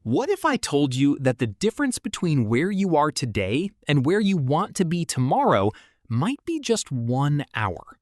What if I told you that the difference between where you are today and where you want to be tomorrow might be just 1 hour?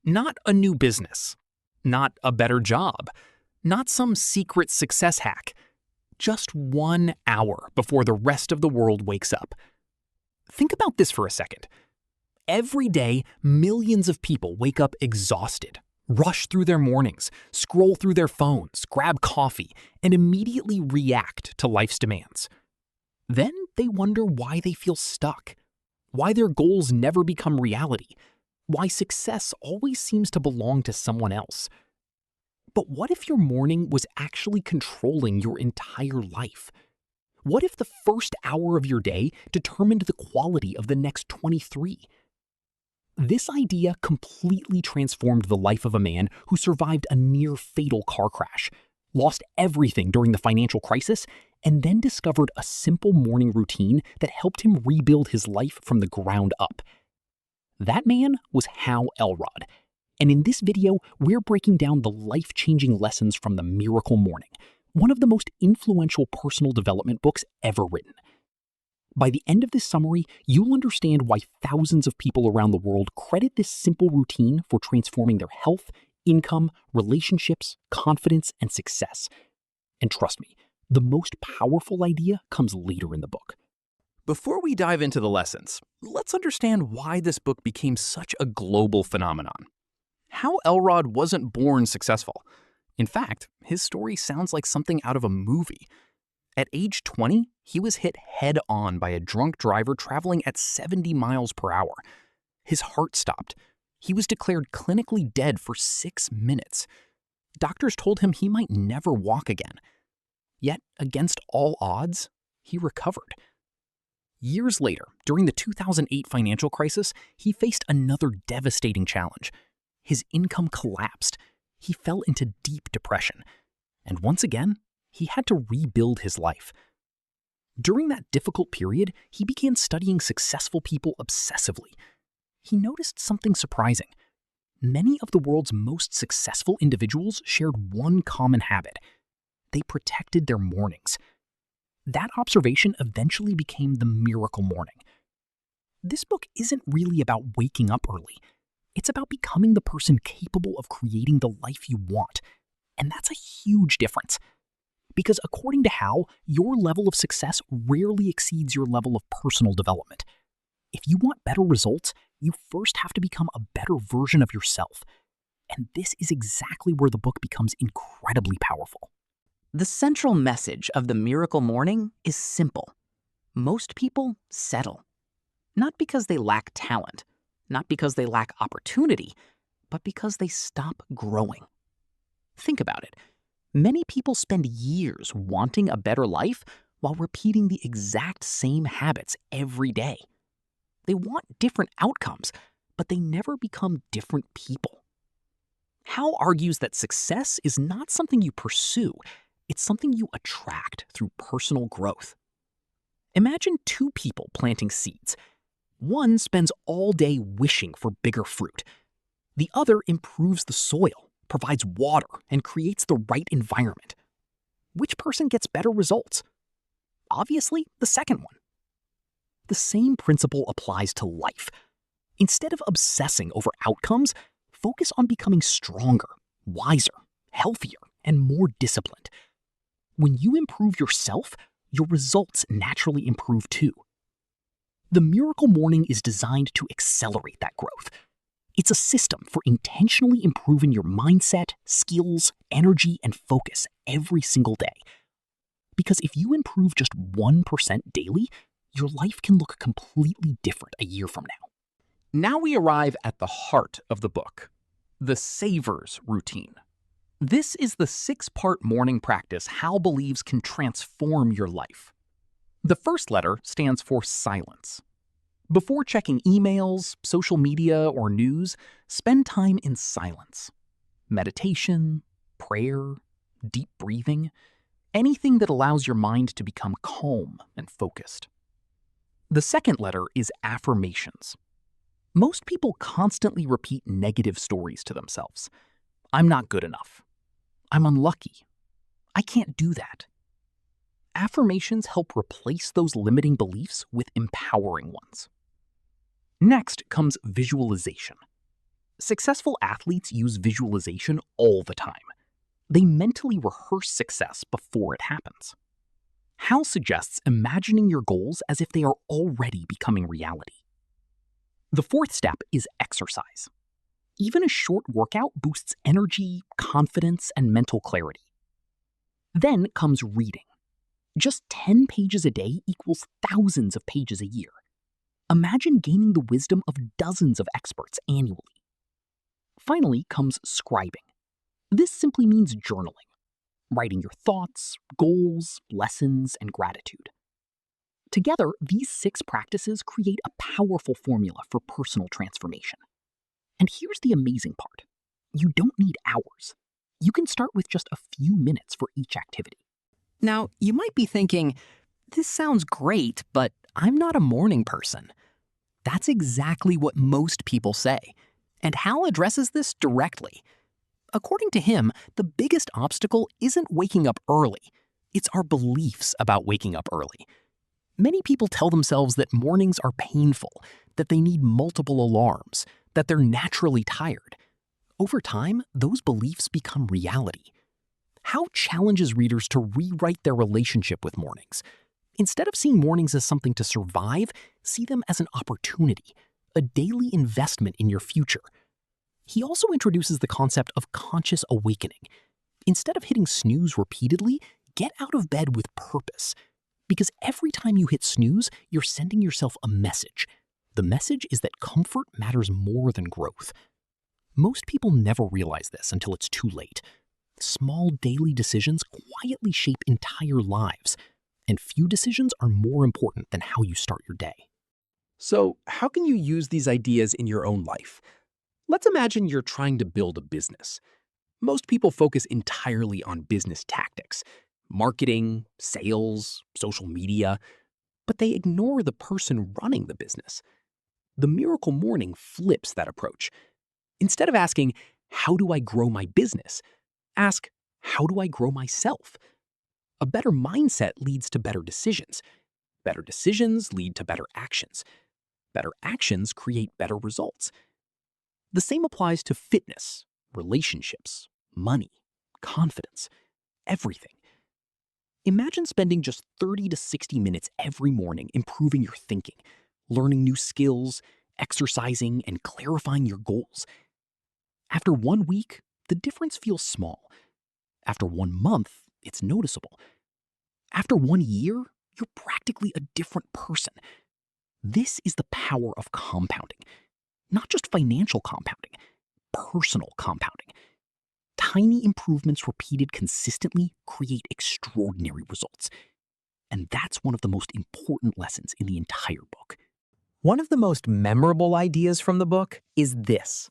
Not a new business, not a better job, not some secret success hack. Just 1 hour before the rest of the world wakes up. Think about this for a second. Every day, millions of people wake up exhausted, rush through their mornings, scroll through their phones, grab coffee, and immediately react to life's demands. Then they wonder why they feel stuck, why their goals never become reality, why success always seems to belong to someone else. But what if your morning was actually controlling your entire life? What if the first hour of your day determined the quality of the next 23? This idea completely transformed the life of a man who survived a near-fatal car crash, lost everything during the financial crisis, and then discovered a simple morning routine that helped him rebuild his life from the ground up. That man was Hal Elrod, and in this video, we're breaking down the life-changing lessons from The Miracle Morning, one of the most influential personal development books ever written. By the end of this summary, you'll understand why thousands of people around the world credit this simple routine for transforming their health, income, relationships, confidence, and success. And trust me, the most powerful idea comes later in the book. Before we dive into the lessons, let's understand why this book became such a global phenomenon. Hal Elrod wasn't born successful. In fact, his story sounds like something out of a movie. At age 20, he was hit head-on by a drunk driver traveling at 70 miles per hour. His heart stopped. He was declared clinically dead for 6 minutes. Doctors told him he might never walk again. Yet, against all odds, he recovered. Years later, during the 2008 financial crisis, he faced another devastating challenge. His income collapsed. He fell into deep depression. And once again, he had to rebuild his life. During that difficult period, he began studying successful people obsessively. He noticed something surprising. Many of the world's most successful individuals shared one common habit. They protected their mornings. That observation eventually became The Miracle Morning. This book isn't really about waking up early. It's about becoming the person capable of creating the life you want. And that's a huge difference. Because according to Hal, your level of success rarely exceeds your level of personal development. If you want better results, you first have to become a better version of yourself. And this is exactly where the book becomes incredibly powerful. The central message of The Miracle Morning is simple. Most people settle. Not because they lack talent, not because they lack opportunity, but because they stop growing. Think about it. Many people spend years wanting a better life while repeating the exact same habits every day. They want different outcomes, but they never become different people. Hal argues that success is not something you pursue, it's something you attract through personal growth. Imagine two people planting seeds. One spends all day wishing for bigger fruit. The other improves the soil, provides water, and creates the right environment. Which person gets better results? Obviously, the second one. The same principle applies to life. Instead of obsessing over outcomes, focus on becoming stronger, wiser, healthier, and more disciplined. When you improve yourself, your results naturally improve too. The Miracle Morning is designed to accelerate that growth. It's a system for intentionally improving your mindset, skills, energy, and focus every single day. Because if you improve just 1% daily, your life can look completely different a year from now. Now we arrive at the heart of the book, the Savers routine. This is the 6-part morning practice Hal believes can transform your life. The first letter stands for silence. Before checking emails, social media, or news, spend time in silence. Meditation, prayer, deep breathing, anything that allows your mind to become calm and focused. The second letter is affirmations. Most people constantly repeat negative stories to themselves. I'm not good enough. I'm unlucky. I can't do that. Affirmations help replace those limiting beliefs with empowering ones. Next comes visualization. Successful athletes use visualization all the time. They mentally rehearse success before it happens. Hal suggests imagining your goals as if they are already becoming reality. The fourth step is exercise. Even a short workout boosts energy, confidence, and mental clarity. Then comes reading. Just 10 pages a day equals thousands of pages a year. Imagine gaining the wisdom of dozens of experts annually. Finally comes scribing. This simply means journaling, writing your thoughts, goals, lessons, and gratitude. Together, these 6 practices create a powerful formula for personal transformation. And here's the amazing part. You don't need hours. You can start with just a few minutes for each activity. Now, you might be thinking, this sounds great, but I'm not a morning person. That's exactly what most people say. And Hal addresses this directly. According to him, the biggest obstacle isn't waking up early. It's our beliefs about waking up early. Many people tell themselves that mornings are painful, that they need multiple alarms, that they're naturally tired. Over time, those beliefs become reality. Hal challenges readers to rewrite their relationship with mornings. Instead of seeing mornings as something to survive, see them as an opportunity, a daily investment in your future. He also introduces the concept of conscious awakening. Instead of hitting snooze repeatedly, get out of bed with purpose. Because every time you hit snooze, you're sending yourself a message. The message is that comfort matters more than growth. Most people never realize this until it's too late. Small daily decisions quietly shape entire lives, and few decisions are more important than how you start your day. So, how can you use these ideas in your own life? Let's imagine you're trying to build a business. Most people focus entirely on business tactics, marketing, sales, social media, but they ignore the person running the business. The Miracle Morning flips that approach. Instead of asking, how do I grow my business? Ask, how do I grow myself? A better mindset leads to better decisions. Better decisions lead to better actions. Better actions create better results. The same applies to fitness, relationships, money, confidence, everything. Imagine spending just 30 to 60 minutes every morning improving your thinking, learning new skills, exercising, and clarifying your goals. After 1 week, the difference feels small. After 1 month, it's noticeable. After 1 year, you're practically a different person. This is the power of compounding. Not just financial compounding, personal compounding. Tiny improvements repeated consistently create extraordinary results. And that's one of the most important lessons in the entire book. One of the most memorable ideas from the book is this.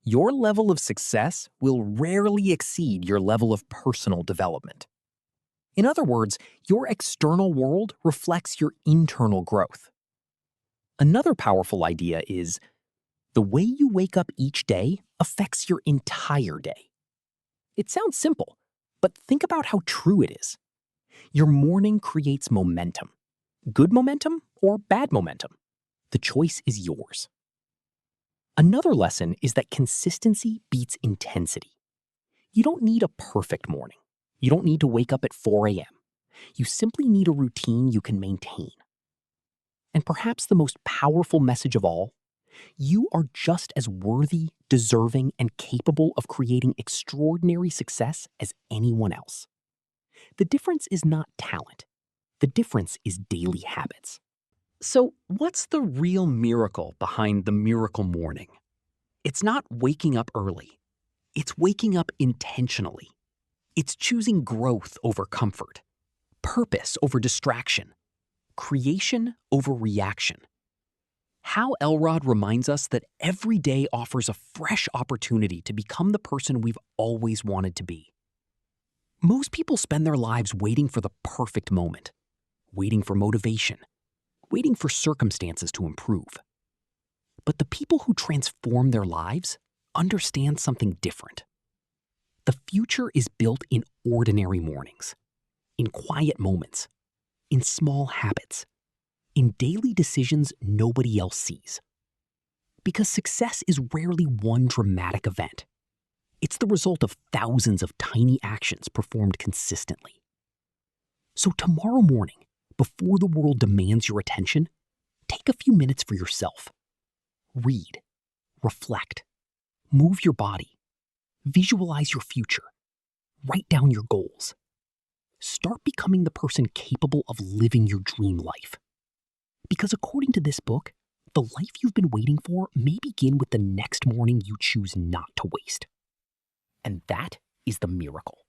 Your level of success will rarely exceed your level of personal development. In other words, your external world reflects your internal growth. Another powerful idea is the way you wake up each day affects your entire day. It sounds simple, but think about how true it is. Your morning creates momentum. Good momentum or bad momentum. The choice is yours. Another lesson is that consistency beats intensity. You don't need a perfect morning. You don't need to wake up at 4 a.m. You simply need a routine you can maintain. And perhaps the most powerful message of all, you are just as worthy, deserving, and capable of creating extraordinary success as anyone else. The difference is not talent. The difference is daily habits. So, what's the real miracle behind the Miracle Morning? It's not waking up early. It's waking up intentionally. It's choosing growth over comfort, purpose over distraction, creation over reaction. Hal Elrod reminds us that every day offers a fresh opportunity to become the person we've always wanted to be. Most people spend their lives waiting for the perfect moment, waiting for motivation, waiting for circumstances to improve. But the people who transform their lives understand something different. The future is built in ordinary mornings, in quiet moments, in small habits, in daily decisions nobody else sees. Because success is rarely one dramatic event. It's the result of thousands of tiny actions performed consistently. So tomorrow morning, before the world demands your attention, take a few minutes for yourself. Read, reflect, move your body, visualize your future, write down your goals. Start becoming the person capable of living your dream life. Because according to this book, the life you've been waiting for may begin with the next morning you choose not to waste. And that is the miracle.